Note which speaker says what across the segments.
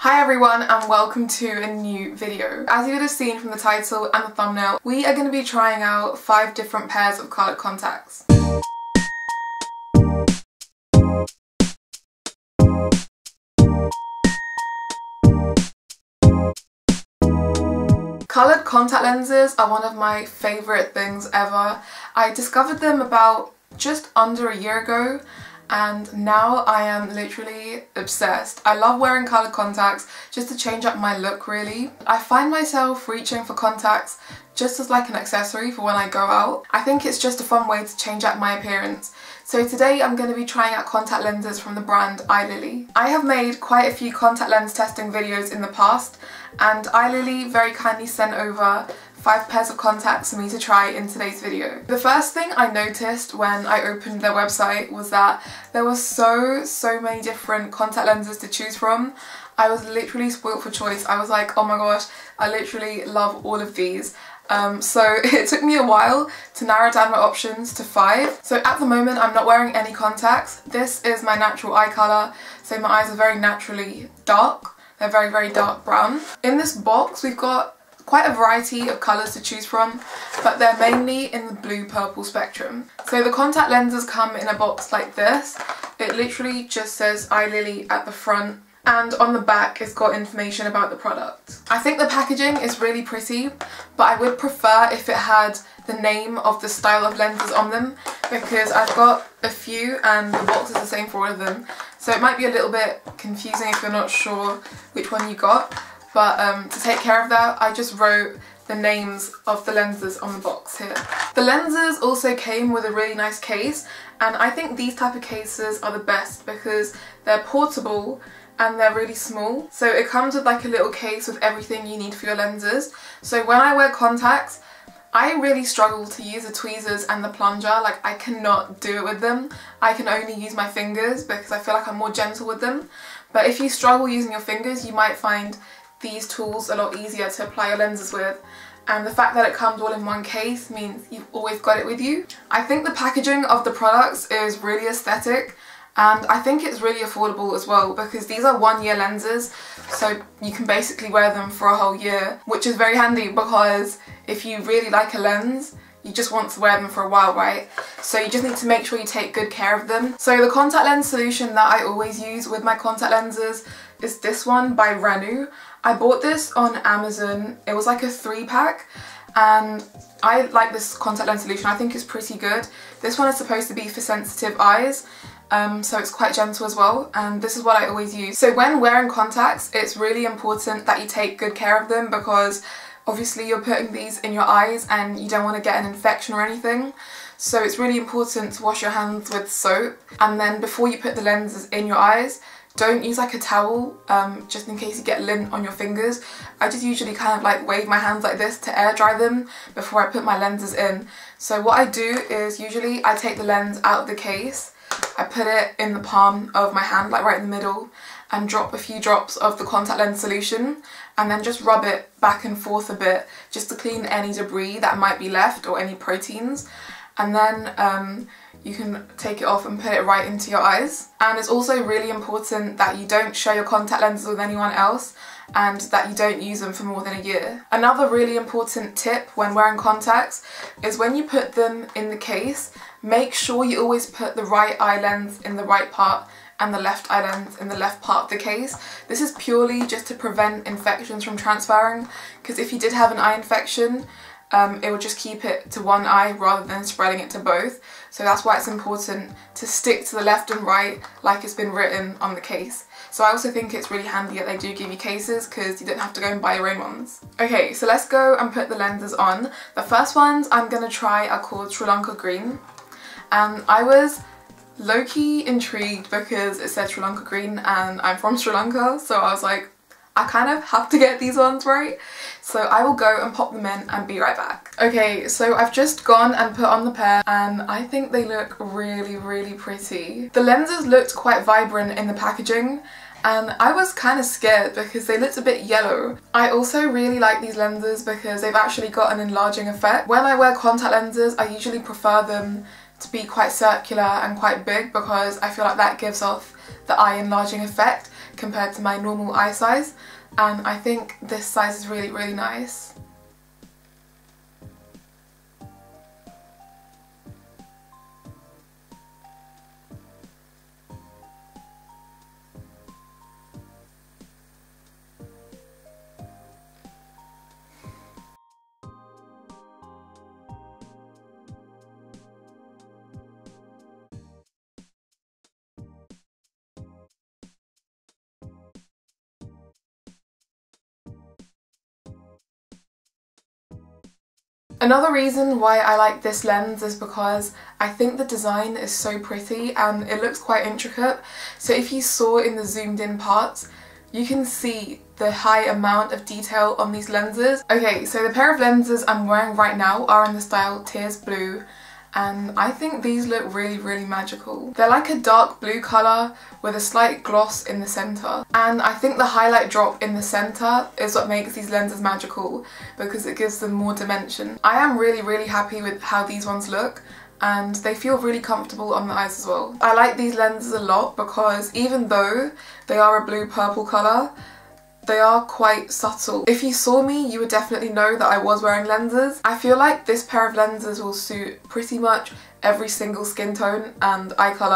Speaker 1: Hi everyone and welcome to a new video. As you would have seen from the title and the thumbnail, we are going to be trying out 5 different pairs of coloured contacts. Coloured contact lenses are one of my favourite things ever. I discovered them about just under a year ago and now I am literally obsessed. I love wearing coloured contacts just to change up my look really. I find myself reaching for contacts just as like an accessory for when I go out. I think it's just a fun way to change up my appearance. So today I'm going to be trying out contact lenses from the brand Eyelily. I have made quite a few contact lens testing videos in the past and Eyelily very kindly sent over 5 pairs of contacts for me to try in today's video. The first thing I noticed when I opened their website was that there were so many different contact lenses to choose from. I was literally spoilt for choice. I was like, oh my gosh, I literally love all of these. So it took me a while to narrow down my options to 5. So at the moment I'm not wearing any contacts. This is my natural eye colour, so my eyes are very naturally dark. They're very dark brown. In this box we've got quite a variety of colours to choose from, but they're mainly in the blue-purple spectrum. So the contact lenses come in a box like this. It literally just says Eyelily at the front, and on the back it's got information about the product. I think the packaging is really pretty, but I would prefer if it had the name of the style of lenses on them, because I've got a few and the box is the same for all of them. So it might be a little bit confusing if you're not sure which one you got. But to take care of that, I just wrote the names of the lenses on the box here. The lenses also came with a really nice case, and I think these type of cases are the best because they're portable and they're really small. So it comes with like a little case with everything you need for your lenses. So when I wear contacts, I really struggle to use the tweezers and the plunger. Like, I cannot do it with them. I can only use my fingers because I feel like I'm more gentle with them. But if you struggle using your fingers, you might find these tools a lot easier to apply your lenses with, and the fact that it comes all in one case means you've always got it with you. I think the packaging of the products is really aesthetic, and I think it's really affordable as well because these are 1-year lenses, so you can basically wear them for a whole year, which is very handy because if you really like a lens, you just want to wear them for a while, right? So you just need to make sure you take good care of them. So the contact lens solution that I always use with my contact lenses is this one by Renu. I bought this on Amazon. It was like a 3-pack and I like this contact lens solution. I think it's pretty good. This one is supposed to be for sensitive eyes, so it's quite gentle as well, and this is what I always use. So when wearing contacts, it's really important that you take good care of them because obviously you're putting these in your eyes and you don't want to get an infection or anything. So it's really important to wash your hands with soap, and then before you put the lenses in your eyes, don't use like a towel just in case you get lint on your fingers. I just usually kind of like wave my hands like this to air dry them before I put my lenses in. So what I do is usually I take the lens out of the case, I put it in the palm of my hand, like right in the middle, and drop a few drops of the contact lens solution and then just rub it back and forth a bit just to clean any debris that might be left or any proteins. And then you can take it off and put it right into your eyes. And it's also really important that you don't share your contact lenses with anyone else and that you don't use them for more than a year. Another really important tip when wearing contacts is when you put them in the case, make sure you always put the right eye lens in the right part and the left eye lens in the left part of the case. This is purely just to prevent infections from transferring, because if you did have an eye infection, it would just keep it to one eye rather than spreading it to both. So that's why it's important to stick to the left and right like it's been written on the case. So I also think it's really handy that they do give you cases because you don't have to go and buy your own ones. Okay, so let's go and put the lenses on. The first ones I'm going to try are called Lanka Green, and I was low-key intrigued because it said Sri Lanka Green and I'm from Sri Lanka, so I was like, I kind of have to get these ones right. So I will go and pop them in and be right back. Okay, so I've just gone and put on the pair and I think they look really pretty. The lenses looked quite vibrant in the packaging and I was kind of scared because they looked a bit yellow. I also really like these lenses because they've actually got an enlarging effect. When I wear contact lenses, I usually prefer them to be quite circular and quite big because I feel like that gives off the eye enlarging effect. compared to my normal eye size, and I think this size is really, really nice. Another reason why I like this lens is because I think the design is so pretty and it looks quite intricate. So if you saw in the zoomed in parts, you can see the high amount of detail on these lenses. Okay, so the pair of lenses I'm wearing right now are in the style Tears Blue, and I think these look really, really magical. They're like a dark blue colour with a slight gloss in the centre, and I think the highlight drop in the centre is what makes these lenses magical because it gives them more dimension. I am really, really happy with how these ones look, and they feel really comfortable on the eyes as well. I like these lenses a lot because even though they are a blue-purple colour, they are quite subtle. If you saw me, you would definitely know that I was wearing lenses. I feel like this pair of lenses will suit pretty much every single skin tone and eye colour.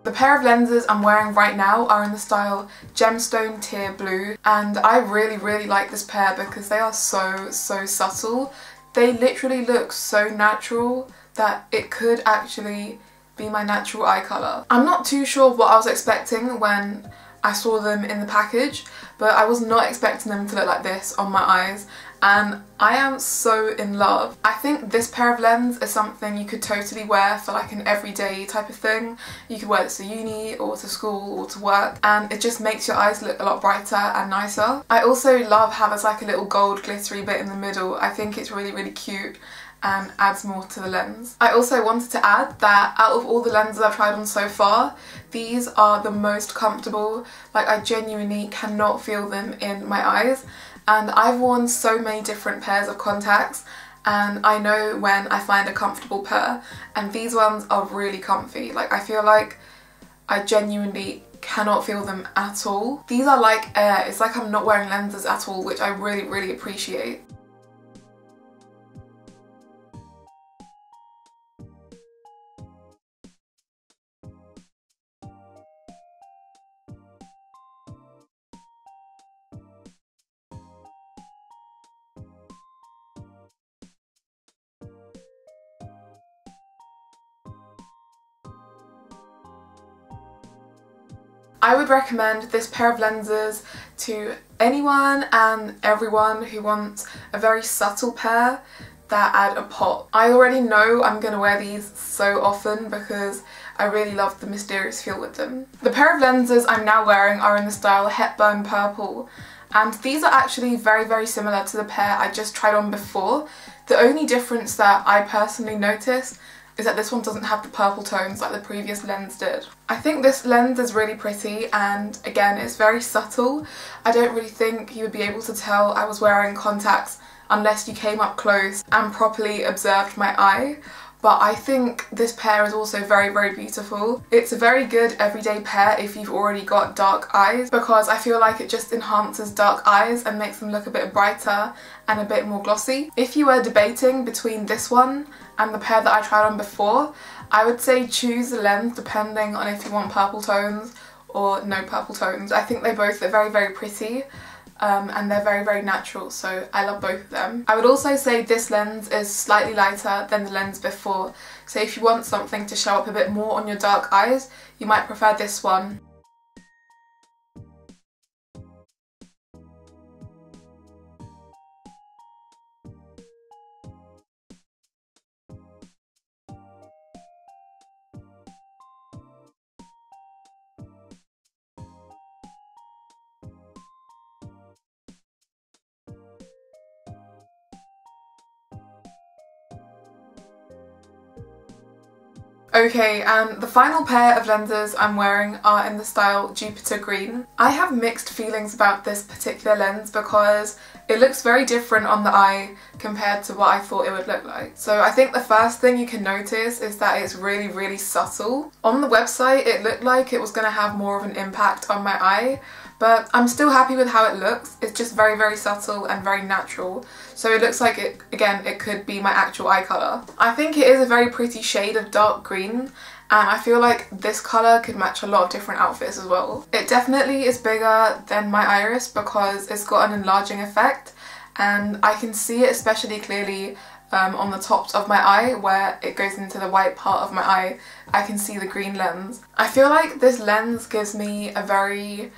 Speaker 1: The pair of lenses I'm wearing right now are in the style Gemstone Tear Blue, and I really, really like this pair because they are so subtle. They literally look so natural that it could actually be my natural eye colour. I'm not too sure what I was expecting when I saw them in the package, but I was not expecting them to look like this on my eyes, and I am so in love. I think this pair of lens is something you could totally wear for like an everyday type of thing. You could wear this to uni or to school or to work, and it just makes your eyes look a lot brighter and nicer. I also love how there's like a little gold glittery bit in the middle. I think it's really, really cute and adds more to the lens. I also wanted to add that out of all the lenses I've tried on so far, these are the most comfortable. Like, I genuinely cannot feel them in my eyes, and I've worn so many different pairs of contacts and I know when I find a comfortable pair, and these ones are really comfy. Like, I feel like I genuinely cannot feel them at all. These are like air. It's like I'm not wearing lenses at all, which I really, really appreciate. I would recommend this pair of lenses to anyone and everyone who wants a very subtle pair that add a pop. I already know I'm going to wear these so often because I really love the mysterious feel with them. The pair of lenses I'm now wearing are in the style Headbone Purple, and these are actually very, very similar to the pair I just tried on before. The only difference that I personally noticed is that this one doesn't have the purple tones like the previous lens did. I think this lens is really pretty, and again, it's very subtle. I don't really think you would be able to tell I was wearing contacts unless you came up close and properly observed my eye. But I think this pair is also very, very beautiful. It's a very good everyday pair if you've already got dark eyes, because I feel like it just enhances dark eyes and makes them look a bit brighter and a bit more glossy. If you were debating between this one and the pair that I tried on before, I would say choose the lens depending on if you want purple tones or no purple tones. I think they both are very, very pretty. And they're very, very natural, so I love both of them. I would also say this lens is slightly lighter than the lens before, so if you want something to show up a bit more on your dark eyes, you might prefer this one. Okay, and the final pair of lenses I'm wearing are in the style Jupiter Green. I have mixed feelings about this particular lens because it looks very different on the eye compared to what I thought it would look like. So I think the first thing you can notice is that it's really, really subtle. On the website it looked like it was going to have more of an impact on my eye, but I'm still happy with how it looks. It's just very, very subtle and very natural. So it looks like it could be my actual eye colour. I think it is a very pretty shade of dark green, and I feel like this colour could match a lot of different outfits as well. It definitely is bigger than my iris because it's got an enlarging effect, and I can see it especially clearly on the tops of my eye where it goes into the white part of my eye. I can see the green lens. I feel like this lens gives me a very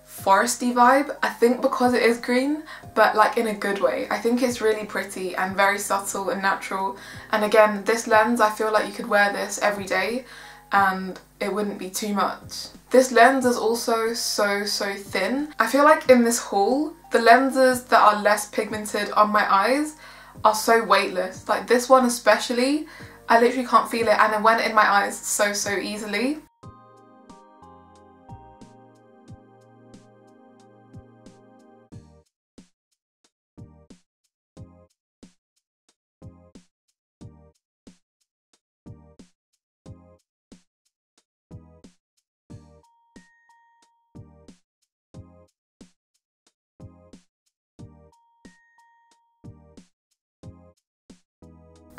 Speaker 1: foresty vibe, I think because it is green, but like in a good way. I think it's really pretty and very subtle and natural, and again, this lens, I feel like you could wear this every day and it wouldn't be too much. This lens is also so thin. I feel like in this haul, the lenses that are less pigmented on my eyes are so weightless. Like this one especially, I literally can't feel it, and it went in my eyes so easily.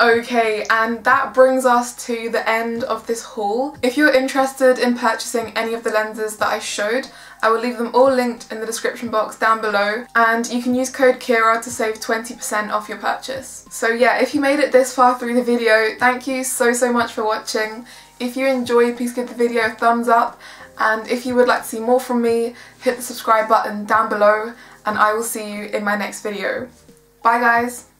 Speaker 1: Okay, and that brings us to the end of this haul. If you're interested in purchasing any of the lenses that I showed, I will leave them all linked in the description box down below, and you can use code Kiara to save 20% off your purchase. So yeah, if you made it this far through the video, thank you so much for watching. If you enjoyed, please give the video a thumbs up, and if you would like to see more from me, hit the subscribe button down below, and I will see you in my next video. Bye guys!